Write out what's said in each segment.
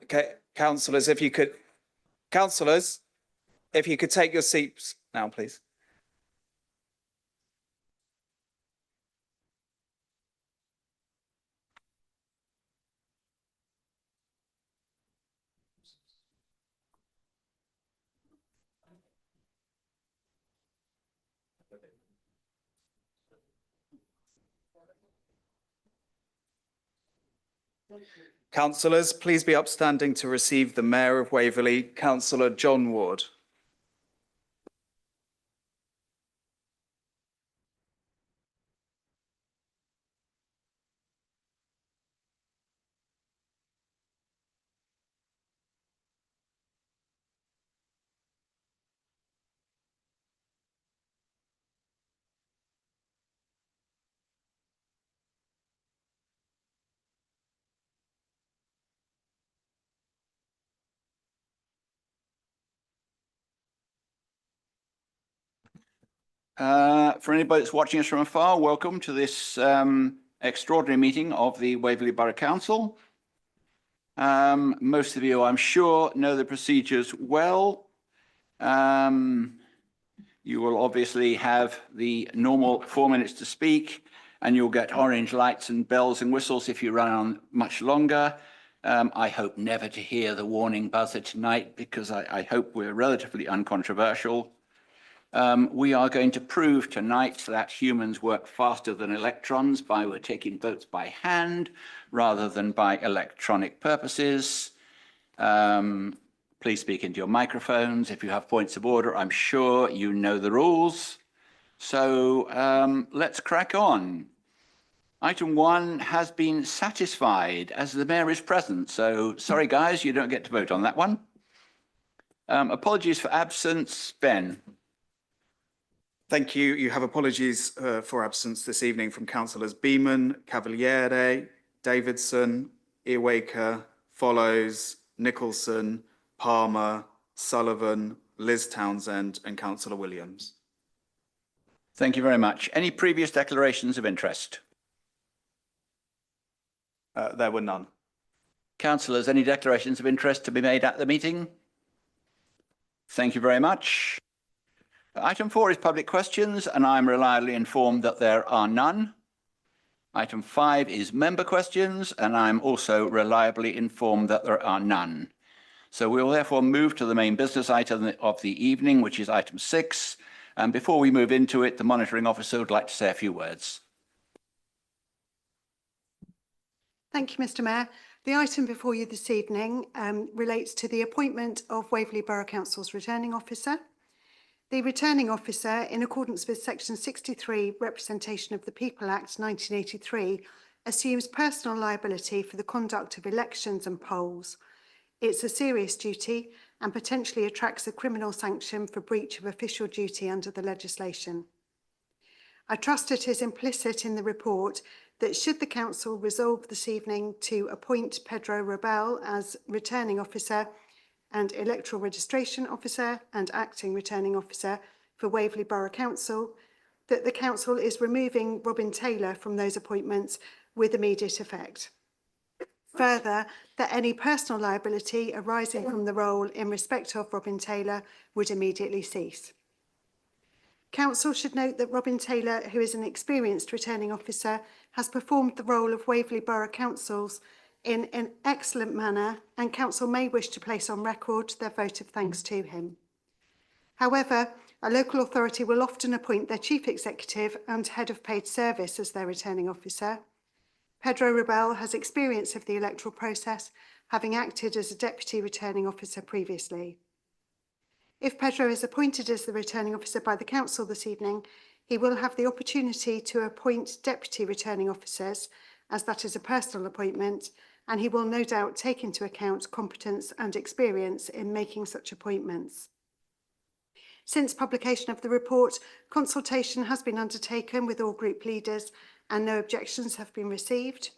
Okay, councillors, if you could take your seats now, please. Councillors, please be upstanding to receive the Mayor of Waverley, Councillor John Ward. For anybody that's watching us from afar, welcome to this extraordinary meeting of the Waverley Borough Council. Most of you, I'm sure, know the procedures well. You will obviously have the normal 4 minutes to speak, and you'll get orange lights and bells and whistles if you run on much longer. I hope never to hear the warning buzzer tonight, because I hope we're relatively uncontroversial. We are going to prove tonight that humans work faster than electrons by we're taking votes by hand rather than by electronic purposes. Please speak into your microphones. If you have points of order, I'm sure you know the rules. So let's crack on. Item 1 has been satisfied as the Mayor is present. So sorry, guys, you don't get to vote on that one. Apologies for absence. Ben. Thank you. You have apologies for absence this evening from Councillors Beeman, Cavaliere, Davidson, Earwaker, Follows, Nicholson, Palmer, Sullivan, Liz Townsend and Councillor Williams. Thank you very much. Any previous declarations of interest? There were none. Councillors, any declarations of interest to be made at the meeting? Thank you very much. Item 4 is public questions, and I'm reliably informed that there are none. Item 5 is member questions, and I'm also reliably informed that there are none. So we will therefore move to the main business item of the evening, which is item 6. And before we move into it, the monitoring officer would like to say a few words. Thank you, Mr. Mayor. The item before you this evening relates to the appointment of Waverley Borough Council's returning officer. The returning officer, in accordance with Section 63, Representation of the People Act 1983, assumes personal liability for the conduct of elections and polls. It's a serious duty and potentially attracts a criminal sanction for breach of official duty under the legislation. I trust it is implicit in the report that should the Council resolve this evening to appoint Pedro Rebel as returning officer and electoral registration officer and acting returning officer for Waverley Borough Council, that the Council is removing Robin Taylor from those appointments with immediate effect. Further, that any personal liability arising from the role in respect of Robin Taylor would immediately cease. Council should note that Robin Taylor, who is an experienced returning officer, has performed the role of Waverley Borough Councils in an excellent manner, and Council may wish to place on record their vote of thanks to him. However, a local authority will often appoint their chief executive and head of paid service as their returning officer. Pedro Rebel has experience of the electoral process, having acted as a deputy returning officer previously. If Pedro is appointed as the returning officer by the Council this evening, he will have the opportunity to appoint deputy returning officers, as that is a personal appointment, and he will no doubt take into account competence and experience in making such appointments. Since publication of the report, consultation has been undertaken with all group leaders and no objections have been received.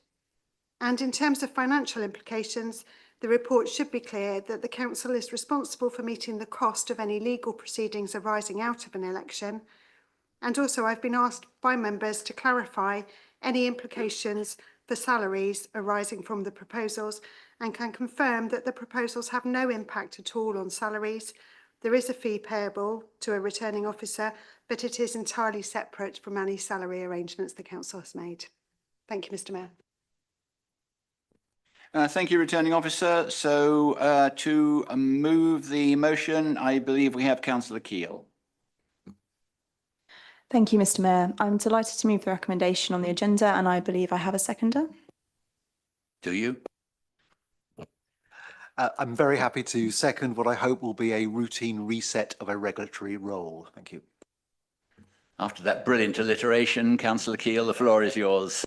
And in terms of financial implications, the report should be clear that the Council is responsible for meeting the cost of any legal proceedings arising out of an election. And also I've been asked by members to clarify any implications for salaries arising from the proposals and can confirm that the proposals have no impact at all on salaries. There is a fee payable to a returning officer, but it is entirely separate from any salary arrangements the council has made. Thank you, Mr. Mayor. Thank you, Returning Officer. So to move the motion, I believe we have Councillor Keele. Thank you, Mr. Mayor. I'm delighted to move the recommendation on the agenda, and I believe I have a seconder. Do you? I'm very happy to second what I hope will be a routine reset of a regulatory role. Thank you. After that brilliant alliteration, Councillor Keele, the floor is yours.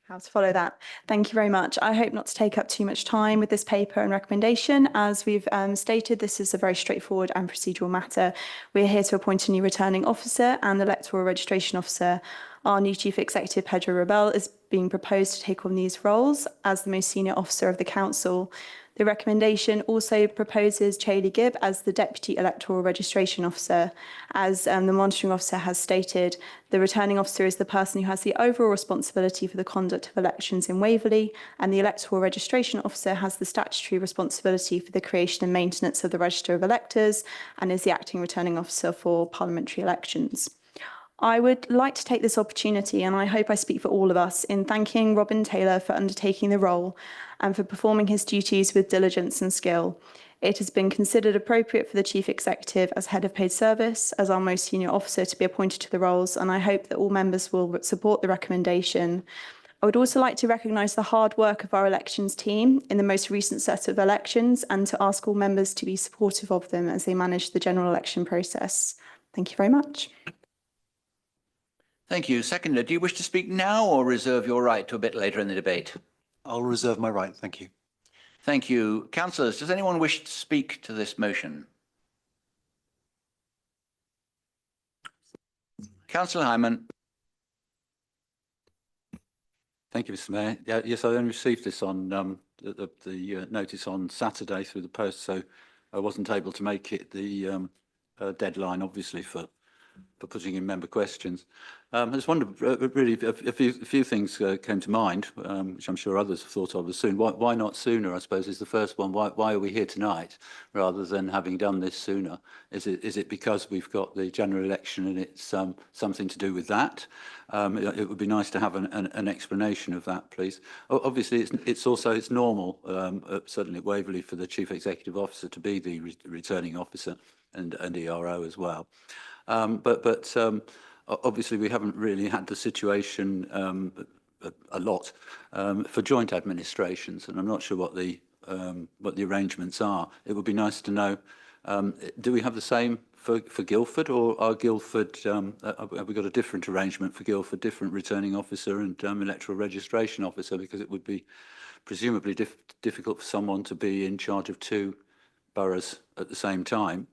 How to follow that. Thank you very much. I hope not to take up too much time with this paper and recommendation. As we've stated, this is a very straightforward and procedural matter. We're here to appoint a new returning officer and electoral registration officer. Our new Chief Executive, Pedro Rebel, is being proposed to take on these roles as the most senior officer of the council. The recommendation also proposes Chaley Gibb as the Deputy Electoral Registration Officer. As the monitoring officer has stated, the returning officer is the person who has the overall responsibility for the conduct of elections in Waverley, and the Electoral Registration Officer has the statutory responsibility for the creation and maintenance of the Register of Electors and is the acting returning officer for parliamentary elections. I would like to take this opportunity, and I hope I speak for all of us, in thanking Robin Taylor for undertaking the role and for performing his duties with diligence and skill. It has been considered appropriate for the Chief Executive as Head of Paid Service, as our most senior officer, to be appointed to the roles, and I hope that all members will support the recommendation. I would also like to recognise the hard work of our elections team in the most recent set of elections and to ask all members to be supportive of them as they manage the general election process. Thank you very much. Thank you. Seconder, do you wish to speak now or reserve your right to a bit later in the debate? I'll reserve my right. Thank you. Thank you. Councillors, does anyone wish to speak to this motion? Councillor Hyman. Thank you, Mr. Mayor. Yes, I only received this on the notice on Saturday through the post, so I wasn't able to make it the deadline, obviously, for putting in member questions. I just wondered, really, a few things came to mind, which I'm sure others have thought of as soon. Why not sooner, I suppose, is the first one. Why are we here tonight rather than having done this sooner? Is it because we've got the general election and it's something to do with that? It would be nice to have an explanation of that, please. Obviously, it's normal, certainly at Waverley, for the Chief Executive Officer to be the returning officer and ERO as well. But obviously, we haven't really had the situation a lot for joint administrations, and I'm not sure what the arrangements are. It would be nice to know. Do we have the same for Guildford, or are Guildford? Have we got a different arrangement for Guildford, different returning officer and electoral registration officer? Because it would be presumably difficult for someone to be in charge of two boroughs at the same time.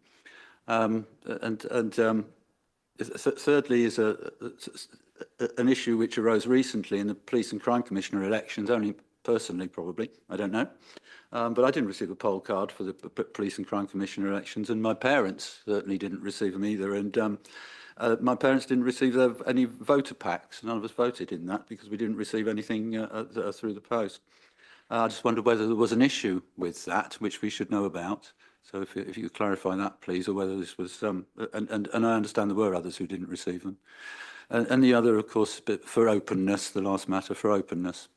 Thirdly is an issue which arose recently in the Police and Crime Commissioner elections, only personally probably, I don't know. But I didn't receive a poll card for the Police and Crime Commissioner elections, and my parents certainly didn't receive them either. And my parents didn't receive any voter packs. None of us voted in that because we didn't receive anything through the post. I just wondered whether there was an issue with that, which we should know about. So if you could clarify that, please, or whether this was, and I understand there were others who didn't receive them. And the other, of course, for openness, the last matter for openness.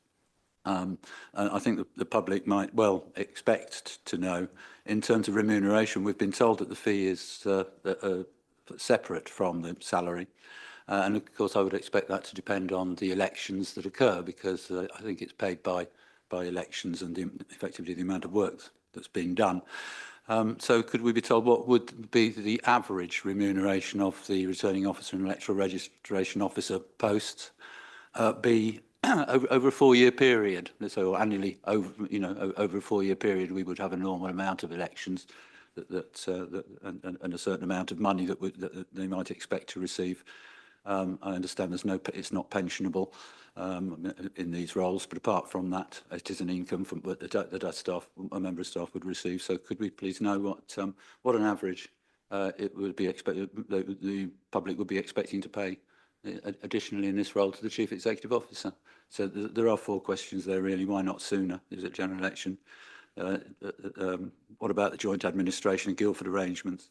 And I think the public might well expect to know, in terms of remuneration, we've been told that the fee is separate from the salary. And of course, I would expect that to depend on the elections that occur, because I think it's paid by elections and effectively the amount of work that's being done. So could we be told what would be the average remuneration of the returning officer and electoral registration officer posts be over a 4-year period? So annually, over a 4-year period, we would have a normal amount of elections and a certain amount of money that they might expect to receive. I understand it's not pensionable in these roles, but apart from that, it is an income that a member of staff would receive. So could we please know what an average it would be expected the public would be expecting to pay additionally in this role to the Chief Executive Officer. So there are 4 questions there really. Why not sooner? Is it general election? What about the joint administration and Guildford arrangements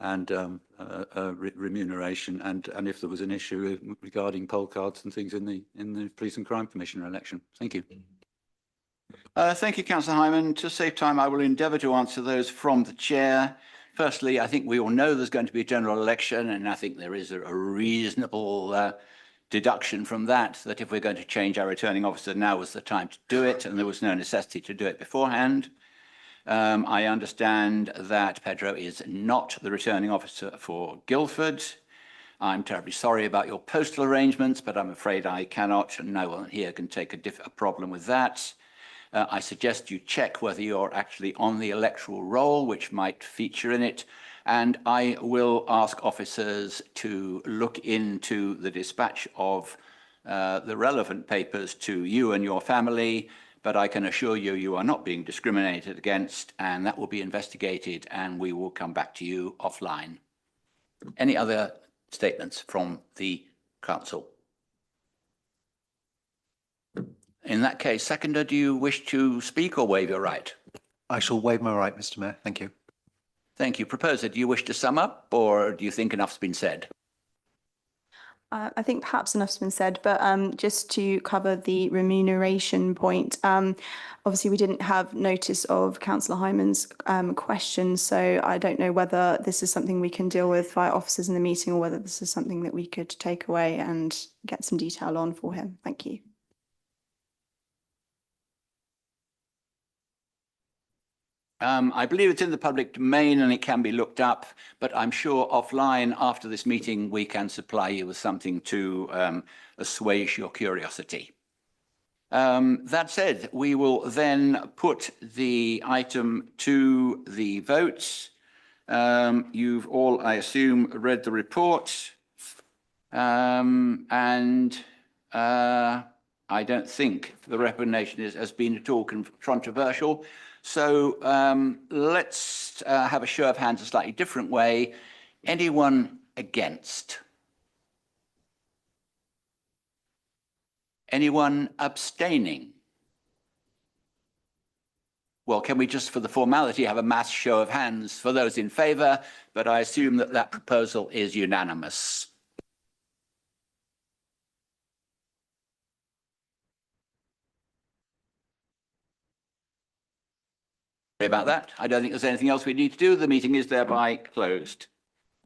and remuneration? And if there was an issue regarding poll cards and things in the Police and Crime Commissioner election? Thank you. Thank you, Councillor Hyman. To save time, I will endeavour to answer those from the chair. Firstly, I think we all know there's going to be a general election, and I think there is a reasonable deduction from that if we're going to change our returning officer, now was the time to do it, and there was no necessity to do it beforehand. I understand that Pedro is not the returning officer for Guildford. I'm terribly sorry about your postal arrangements, but I'm afraid I cannot, and no one here can take a problem with that. I suggest you check whether you're actually on the electoral roll, which might feature in it, and I will ask officers to look into the dispatch of the relevant papers to you and your family, but I can assure you, you are not being discriminated against, and that will be investigated, and we will come back to you offline. Any other statements from the council? In that case, seconder, do you wish to speak or waive your right? I shall waive my right, Mr. Mayor. Thank you. Thank you. Proposer, do you wish to sum up, or do you think enough's been said? I think perhaps enough's been said, but just to cover the remuneration point, obviously we didn't have notice of Councillor Hyman's question, so I don't know whether this is something we can deal with via officers in the meeting or whether this is something that we could take away and get some detail on for him. Thank you. I believe it's in the public domain and it can be looked up, but I'm sure offline after this meeting we can supply you with something to assuage your curiosity. That said, we will then put the item to the vote. You've all, I assume, read the report, and I don't think the recommendation has been at all controversial. So let's have a show of hands a slightly different way. Anyone against? Anyone abstaining? Well, can we just, for the formality, have a mass show of hands for those in favour? But I assume that that proposal is unanimous. Sorry about that. I don't think there's anything else we need to do. The meeting is thereby closed.